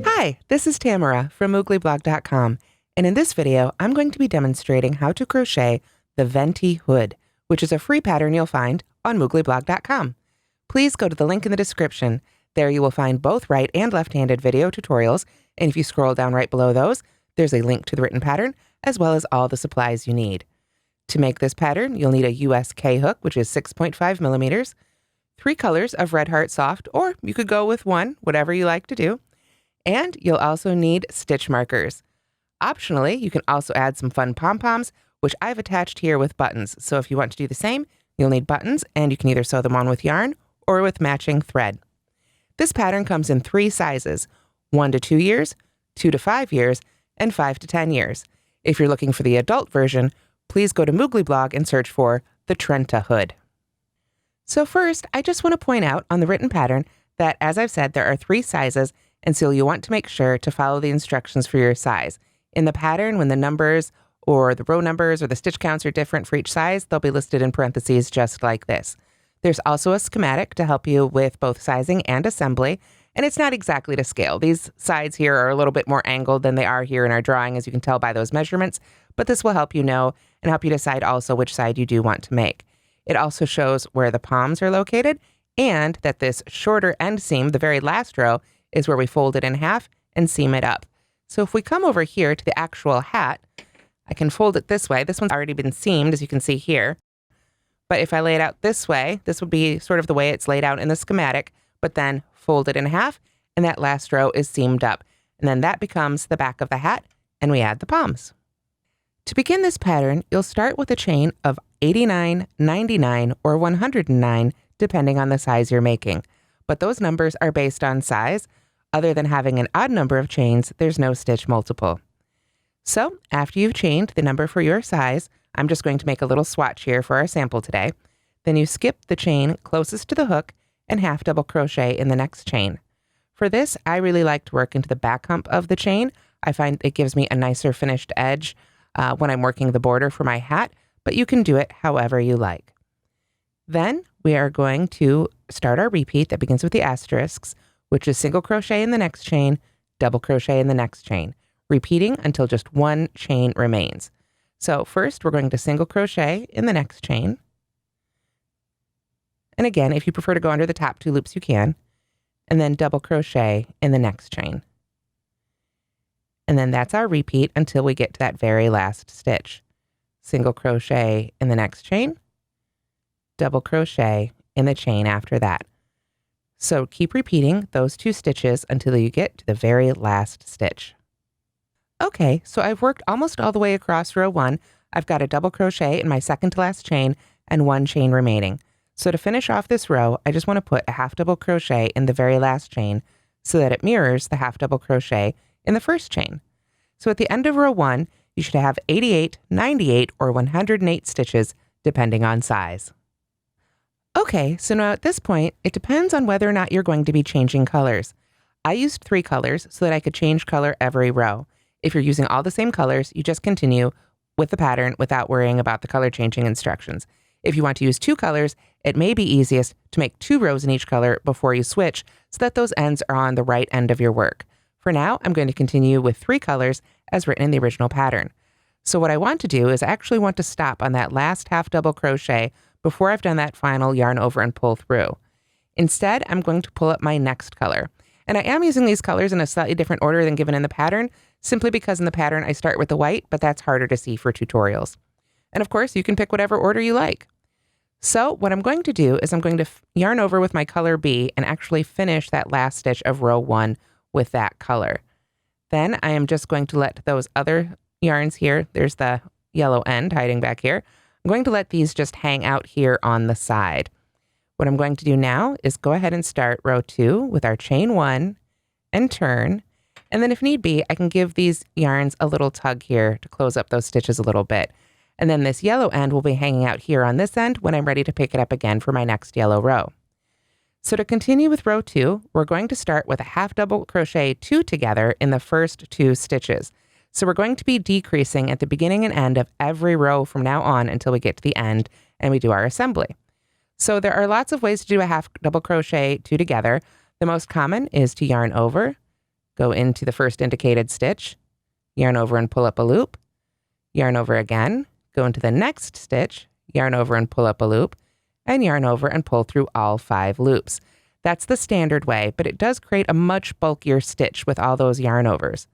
Hi, this is Tamara from mooglyblog.com, and in this video, I'm going to be demonstrating how to crochet the Venti hood, which is a free pattern you'll find on mooglyblog.com. Please go to the link in the description. There you will find both right and left-handed video tutorials, and if you scroll down right below those, there's a link to the written pattern, as well as all the supplies you need. To make this pattern, you'll need a US K hook, which is 6.5 millimeters, 3 colors of Red Heart Soft, or you could go with one, whatever you like to do. And you'll also need stitch markers. Optionally, you can also add some fun pom-poms, which I've attached here with buttons. So if you want to do the same, you'll need buttons, and you can either sew them on with yarn or with matching thread. This pattern comes in 3 sizes, 1 to 2 years, 2 to 5 years, and 5 to 10 years. If you're looking for the adult version, please go to Moogly Blog and search for the Trenta hood. So first, I just want to point out on the written pattern that, as I've said, there are 3 sizes, and so you'll want to make sure to follow the instructions for your size. In the pattern, when the numbers or the row numbers or the stitch counts are different for each size, they'll be listed in parentheses just like this. There's also a schematic to help you with both sizing and assembly, and it's not exactly to scale. These sides here are a little bit more angled than they are here in our drawing, as you can tell by those measurements, but this will help you know and help you decide also which side you do want to make. It also shows where the poms are located and that this shorter end seam, the very last row, is where we fold it in half and seam it up. So if we come over here to the actual hat, I can fold it this way. This one's already been seamed, as you can see here. But if I lay it out this way, this would be sort of the way it's laid out in the schematic, but then fold it in half, and that last row is seamed up. And then that becomes the back of the hat, and we add the poms. To begin this pattern, you'll start with a chain of 89, 99, or 109, depending on the size you're making. But those numbers are based on size. Other than having an odd number of chains, there's no stitch multiple. So after you've chained the number for your size, I'm just going to make a little swatch here for our sample today. Then you skip the chain closest to the hook and half double crochet in the next chain. For this, I really like to work into the back hump of the chain. I find it gives me a nicer finished edge when I'm working the border for my hat, but you can do it however you like. Then we are going to start our repeat that begins with the asterisks, which is single crochet in the next chain, double crochet in the next chain, repeating until just one chain remains. So first we're going to single crochet in the next chain. And again, if you prefer to go under the top 2 loops, you can. And then double crochet in the next chain. And then that's our repeat until we get to that very last stitch. Single crochet in the next chain, double crochet in the chain after that. So keep repeating those 2 stitches until you get to the very last stitch. Okay, so I've worked almost all the way across row 1. I've got a double crochet in my second to last chain and 1 chain remaining. So to finish off this row, I just want to put a half double crochet in the very last chain so that it mirrors the half double crochet in the first chain. So at the end of row 1, you should have 88, 98, or 108 stitches, depending on size. Okay, so now at this point, it depends on whether or not you're going to be changing colors. I used 3 colors so that I could change color every row. If you're using all the same colors, you just continue with the pattern without worrying about the color changing instructions. If you want to use 2 colors, it may be easiest to make 2 rows in each color before you switch so that those ends are on the right end of your work. For now, I'm going to continue with 3 colors as written in the original pattern. So what I want to do is I actually want to stop on that last half double crochet before I've done that final yarn over and pull through. Instead, I'm going to pull up my next color. And I am using these colors in a slightly different order than given in the pattern, simply because in the pattern I start with the white, but that's harder to see for tutorials. And of course, you can pick whatever order you like. So what I'm going to do is I'm going to yarn over with my color B and actually finish that last stitch of row 1 with that color. Then I am just going to let those other yarns here, there's the yellow end hiding back here, I'm going to let these just hang out here on the side. What I'm going to do now is go ahead and start row 2 with our chain 1 and turn. And then if need be, I can give these yarns a little tug here to close up those stitches a little bit. And then this yellow end will be hanging out here on this end when I'm ready to pick it up again for my next yellow row. So to continue with row 2, we're going to start with a half double crochet 2 together in the first 2 stitches. So we're going to be decreasing at the beginning and end of every row from now on until we get to the end and we do our assembly. So there are lots of ways to do a half double crochet two together. The most common is to yarn over, go into the first indicated stitch, yarn over and pull up a loop, yarn over again, go into the next stitch, yarn over and pull up a loop, and yarn over and pull through all 5 loops. That's the standard way, but it does create a much bulkier stitch with all those yarn overs.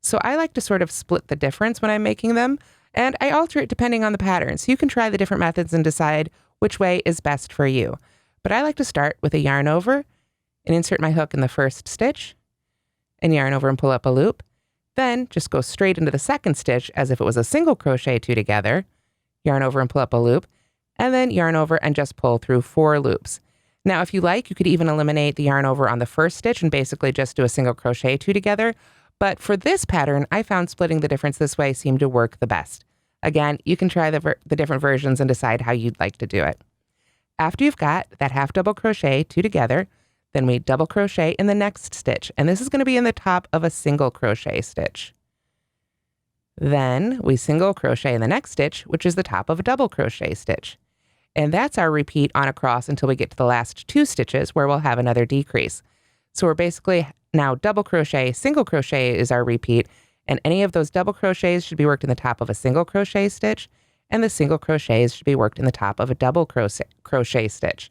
So I like to sort of split the difference when I'm making them, and I alter it depending on the pattern. So you can try the different methods and decide which way is best for you. But I like to start with a yarn over and insert my hook in the first stitch and yarn over and pull up a loop. Then just go straight into the second stitch as if it was a single crochet two together, yarn over and pull up a loop, and then yarn over and just pull through 4 loops. Now, if you like, you could even eliminate the yarn over on the first stitch and basically just do a single crochet two together. But for this pattern, I found splitting the difference this way seemed to work the best. Again, you can try the different versions and decide how you'd like to do it. After you've got that half double crochet two together, then we double crochet in the next stitch. And this is going to be in the top of a single crochet stitch. Then we single crochet in the next stitch, which is the top of a double crochet stitch. And that's our repeat on across until we get to the last 2 stitches where we'll have another decrease. So we're basically now double crochet, single crochet is our repeat, and any of those double crochets should be worked in the top of a single crochet stitch, and the single crochets should be worked in the top of a double crochet stitch.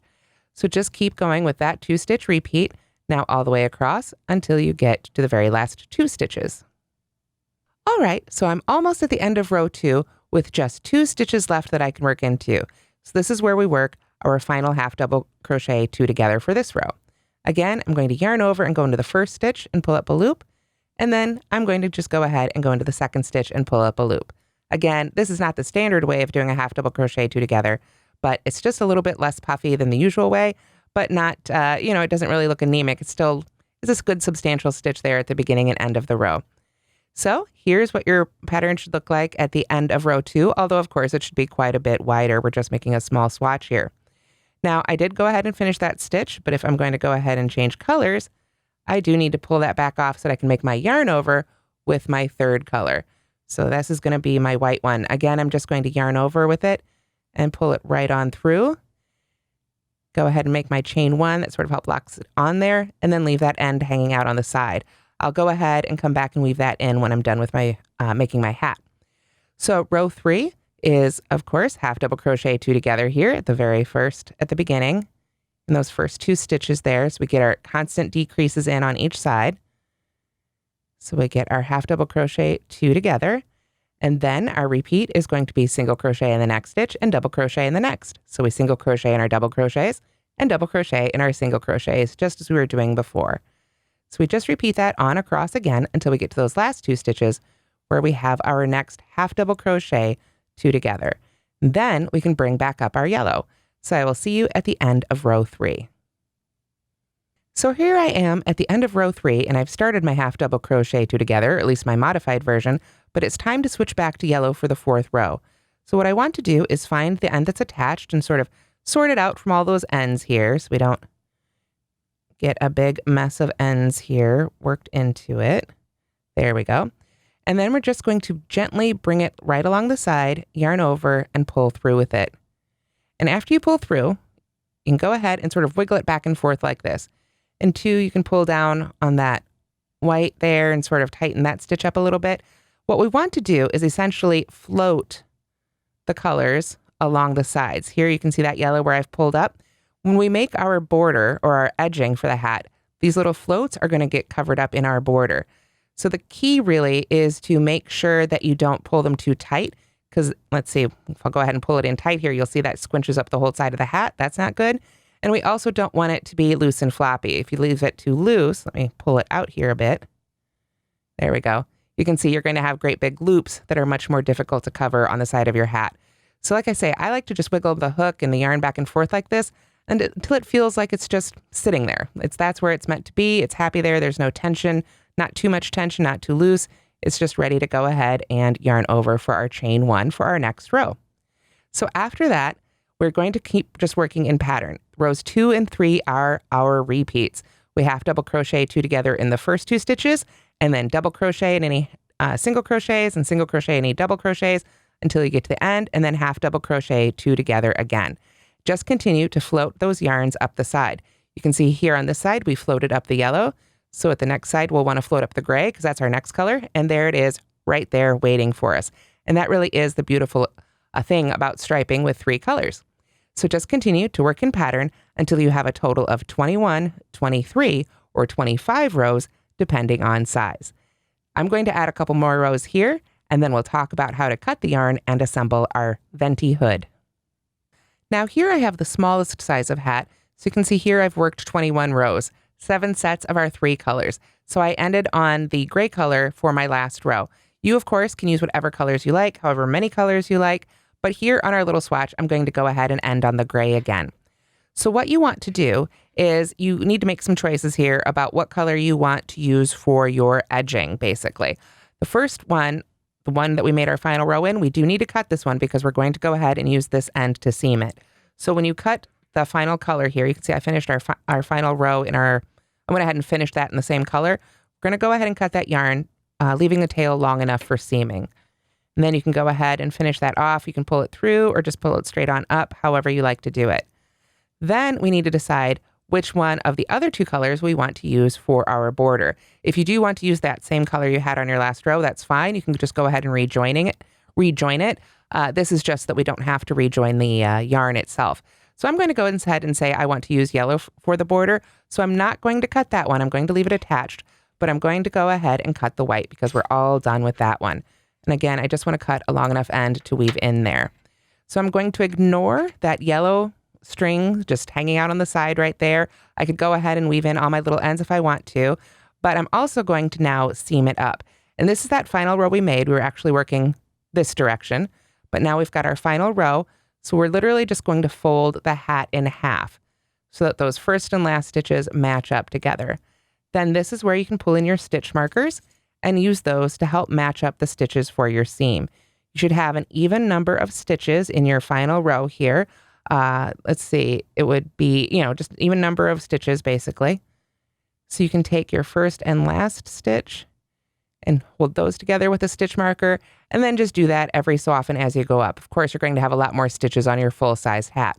So just keep going with that 2-stitch repeat, now all the way across until you get to the very last 2 stitches. All right, so I'm almost at the end of row 2 with just 2 stitches left that I can work into. So this is where we work our final half double crochet two together for this row. Again, I'm going to yarn over and go into the first stitch and pull up a loop. And then I'm going to just go ahead and go into the second stitch and pull up a loop. Again, this is not the standard way of doing a half double crochet two together, but it's just a little bit less puffy than the usual way, but not, it doesn't really look anemic. It still is a good substantial stitch there at the beginning and end of the row. So here's what your pattern should look like at the end of row 2, although of course it should be quite a bit wider. We're just making a small swatch here. Now I did go ahead and finish that stitch, but if I'm going to go ahead and change colors, I do need to pull that back off so that I can make my yarn over with my third color. So this is going to be my white one. Again, I'm just going to yarn over with it and pull it right on through. Go ahead and make my chain 1 that sort of help locks it on there, and then leave that end hanging out on the side. I'll go ahead and come back and weave that in when I'm done with my making my hat. So row 3 is, of course, half double crochet two together here at the very first, at the beginning, in those first 2 stitches there. So we get our constant decreases in on each side. So we get our half double crochet two together, and then our repeat is going to be single crochet in the next stitch and double crochet in the next. So we single crochet in our double crochets and double crochet in our single crochets, just as we were doing before. So we just repeat that on across again until we get to those last 2 stitches where we have our next half double crochet two together. Then we can bring back up our yellow. So I will see you at the end of row 3. So here I am at the end of row 3, and I've started my half double crochet two together, at least my modified version, but it's time to switch back to yellow for the 4th row. So what I want to do is find the end that's attached and sort of sort it out from all those ends here so we don't get a big mess of ends here worked into it. There we go. And then we're just going to gently bring it right along the side, yarn over, and pull through with it. And after you pull through, you can go ahead and sort of wiggle it back and forth like this. And 2, you can pull down on that white there and sort of tighten that stitch up a little bit. What we want to do is essentially float the colors along the sides. Here you can see that yellow where I've pulled up. When we make our border or our edging for the hat, these little floats are going to get covered up in our border. So the key really is to make sure that you don't pull them too tight, because let's see, if I'll go ahead and pull it in tight here, you'll see that squinches up the whole side of the hat. That's not good. And we also don't want it to be loose and floppy. If you leave it too loose, let me pull it out here a bit. There we go. You can see you're going to have great big loops that are much more difficult to cover on the side of your hat. So like I say, I like to just wiggle the hook and the yarn back and forth like this until it feels like it's just sitting there. That's where it's meant to be. It's happy there. There's no tension, not too much tension, not too loose. It's just ready to go ahead and yarn over for our chain 1 for our next row. So after that, we're going to keep just working in pattern. Rows 2 and 3 are our repeats. We half double crochet two together in the first 2 stitches, and then double crochet in any single crochets and single crochet in any double crochets until you get to the end, and then half double crochet two together again. Just continue to float those yarns up the side. You can see here on this side, we floated up the yellow. So at the next side, we'll want to float up the gray because that's our next color. And there it is right there waiting for us. And that really is the beautiful thing about striping with 3 colors. So just continue to work in pattern until you have a total of 21, 23, or 25 rows, depending on size. I'm going to add a couple more rows here, and then we'll talk about how to cut the yarn and assemble our Venti hood. Now here I have the smallest size of hat. So you can see here I've worked 21 rows, 7 sets of our 3 colors. So I ended on the gray color for my last row. You, of course, can use whatever colors you like, however many colors you like. But here on our little swatch, I'm going to go ahead and end on the gray again. So what you want to do is you need to make some choices here about what color you want to use for your edging, basically. The first one, the one that we made our final row in, we do need to cut this one because we're going to go ahead and use this end to seam it. So when you cut the final color here, you can see I finished our final row in I went ahead and finished that in the same color. We're going to go ahead and cut that yarn, leaving the tail long enough for seaming. And then you can go ahead and finish that off. You can pull it through or just pull it straight on up, however you like to do it. Then we need to decide which one of the other 2 colors we want to use for our border. If you do want to use that same color you had on your last row, that's fine. You can just go ahead and rejoin it. This is just that we don't have to rejoin the yarn itself. So I'm going to go ahead and say I want to use yellow for the border. So I'm not going to cut that one. I'm going to leave it attached, but I'm going to go ahead and cut the white because we're all done with that one. And again, I just want to cut a long enough end to weave in there. So I'm going to ignore that yellow string just hanging out on the side right there. I could go ahead and weave in all my little ends if I want to, but I'm also going to now seam it up. And this is that final row we made. We were actually working this direction, but now we've got our final row. So we're literally just going to fold the hat in half so that those first and last stitches match up together. Then this is where you can pull in your stitch markers and use those to help match up the stitches for your seam. You should have an even number of stitches in your final row here. Let's see, it would be, just even number of stitches basically. So you can take your first and last stitch and hold those together with a stitch marker, and then just do that every so often as you go up. Of course, you're going to have a lot more stitches on your full-size hat.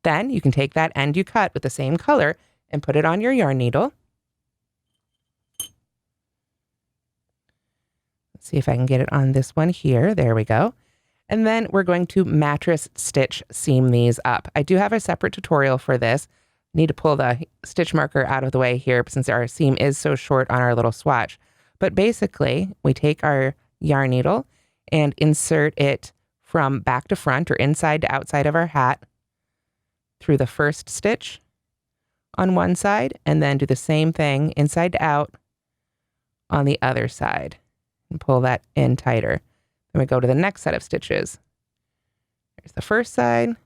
Then you can take that end you cut with the same color and put it on your yarn needle. See if I can get it on this one here. There we go. And then we're going to mattress stitch seam these up. I do have a separate tutorial for this. Need to pull the stitch marker out of the way here since our seam is so short on our little swatch. But basically, we take our yarn needle and insert it from back to front or inside to outside of our hat through the first stitch on one side, and then do the same thing inside to out on the other side. And pull that in tighter. Then we go to the next set of stitches. There's the first side,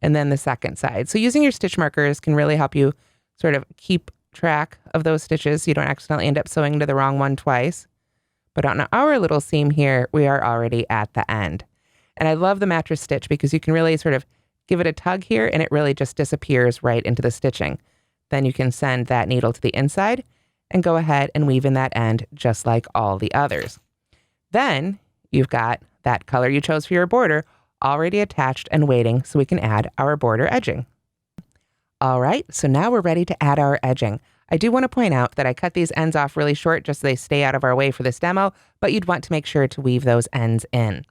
and then the second side. So using your stitch markers can really help you sort of keep track of those stitches so you don't accidentally end up sewing to the wrong one twice. But on our little seam here, we are already at the end. And I love the mattress stitch because you can really sort of give it a tug here and it really just disappears right into the stitching. Then you can send that needle to the inside and go ahead and weave in that end just like all the others. Then you've got that color you chose for your border already attached and waiting so we can add our border edging. All right, so now we're ready to add our edging. I do want to point out that I cut these ends off really short just so they stay out of our way for this demo, but you'd want to make sure to weave those ends in.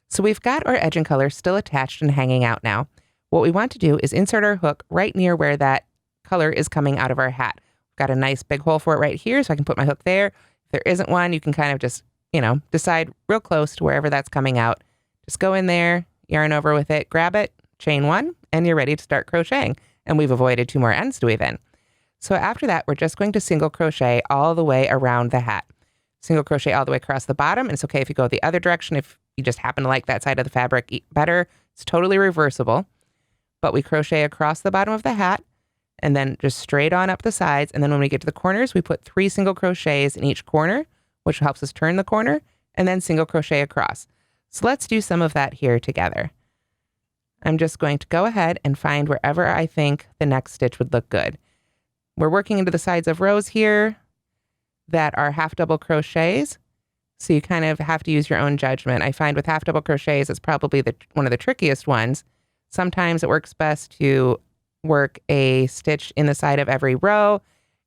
So we've got our edging color still attached and hanging out now. What we want to do is insert our hook right near where that color is coming out of our hat. Got a nice big hole for it right here, so I can put my hook there. If there isn't one, you can kind of just, decide real close to wherever that's coming out. Just go in there, yarn over with it, grab it, chain one, and you're ready to start crocheting. And we've avoided 2 more ends to weave in. So after that, we're just going to single crochet all the way around the hat. Single crochet all the way across the bottom. And it's okay if you go the other direction. If you just happen to like that side of the fabric better, it's totally reversible. But we crochet across the bottom of the hat and then just straight on up the sides. And then when we get to the corners, we put 3 single crochets in each corner, which helps us turn the corner, and then single crochet across. So let's do some of that here together. I'm just going to go ahead and find wherever I think the next stitch would look good. We're working into the sides of rows here that are half double crochets. So you kind of have to use your own judgment. I find with half double crochets, it's probably one of the trickiest ones. Sometimes it works best to work a stitch in the side of every row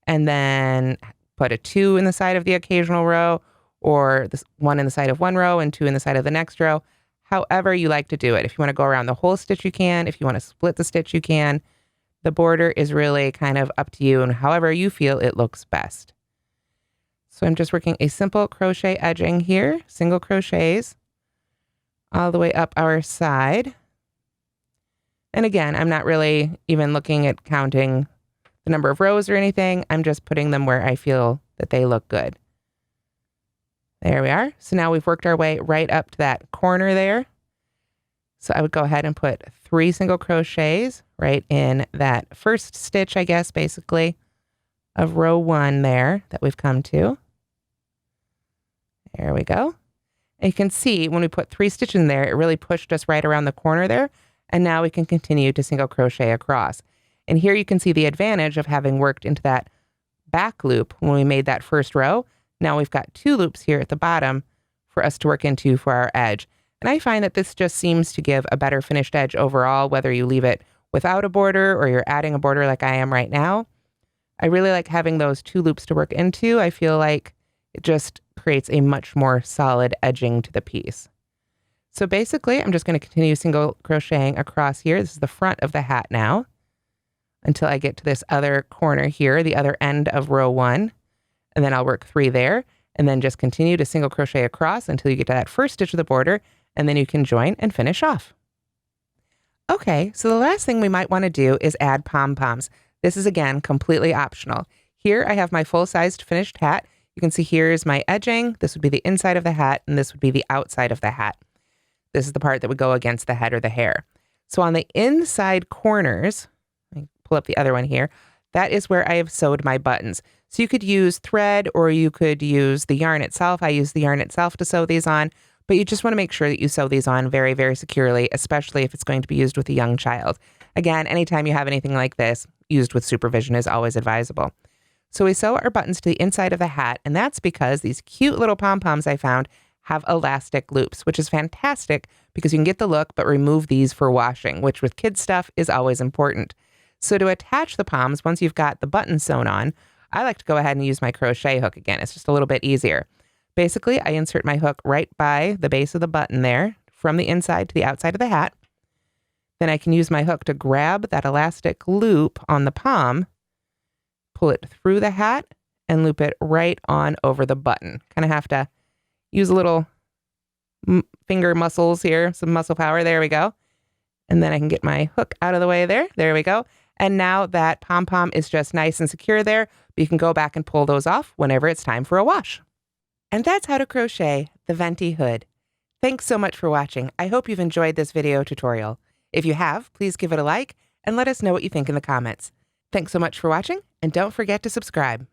and then put a 2 in the side of the occasional row, or this 1 in the side of one row and 2 in the side of the next row. However you like to do it. If you want to go around the whole stitch, you can. If you want to split the stitch, you can. The border is really kind of up to you and however you feel it looks best. So I'm just working a simple crochet edging here, single crochets all the way up our side. And again, I'm not really even looking at counting the number of rows or anything. I'm just putting them where I feel that they look good. There we are. So now we've worked our way right up to that corner there. So I would go ahead and put 3 single crochets right in that first stitch, I guess, basically, of row 1 there that we've come to. There we go. And you can see when we put 3 stitches in there, it really pushed us right around the corner there. And now we can continue to single crochet across. And here you can see the advantage of having worked into that back loop when we made that first row. Now we've got 2 loops here at the bottom for us to work into for our edge. And I find that this just seems to give a better finished edge overall, whether you leave it without a border or you're adding a border like I am right now. I really like having those 2 loops to work into. I feel like it just creates a much more solid edging to the piece. So basically, I'm just going to continue single crocheting across here. This is the front of the hat now until I get to this other corner here, the other end of row 1. And then I'll work 3 there and then just continue to single crochet across until you get to that first stitch of the border, and then you can join and finish off. Okay, so the last thing we might want to do is add pom-poms. This is, again, completely optional. Here I have my full-sized finished hat. You can see here is my edging. This would be the inside of the hat, and this would be the outside of the hat. This is the part that would go against the head or the hair. So on the inside corners, let me pull up the other one here, that is where I have sewed my buttons. So you could use thread or you could use the yarn itself. I use the yarn itself to sew these on, but you just want to make sure that you sew these on very, very securely, especially if it's going to be used with a young child. Again, anytime you have anything like this, used with supervision is always advisable. So we sew our buttons to the inside of the hat, and that's because these cute little pom-poms I found have elastic loops, which is fantastic because you can get the look, but remove these for washing, which with kids stuff is always important. So to attach the poms, once you've got the button sewn on, I like to go ahead and use my crochet hook again. It's just a little bit easier. Basically, I insert my hook right by the base of the button there from the inside to the outside of the hat. Then I can use my hook to grab that elastic loop on the pom, pull it through the hat, and loop it right on over the button. Kind of have to use a little finger muscles here, some muscle power. There we go. And then I can get my hook out of the way there. There we go. And now that pom-pom is just nice and secure there, but you can go back and pull those off whenever it's time for a wash. And that's how to crochet the Venti hood. Thanks so much for watching. I hope you've enjoyed this video tutorial. If you have, please give it a like and let us know what you think in the comments. Thanks so much for watching, and don't forget to subscribe.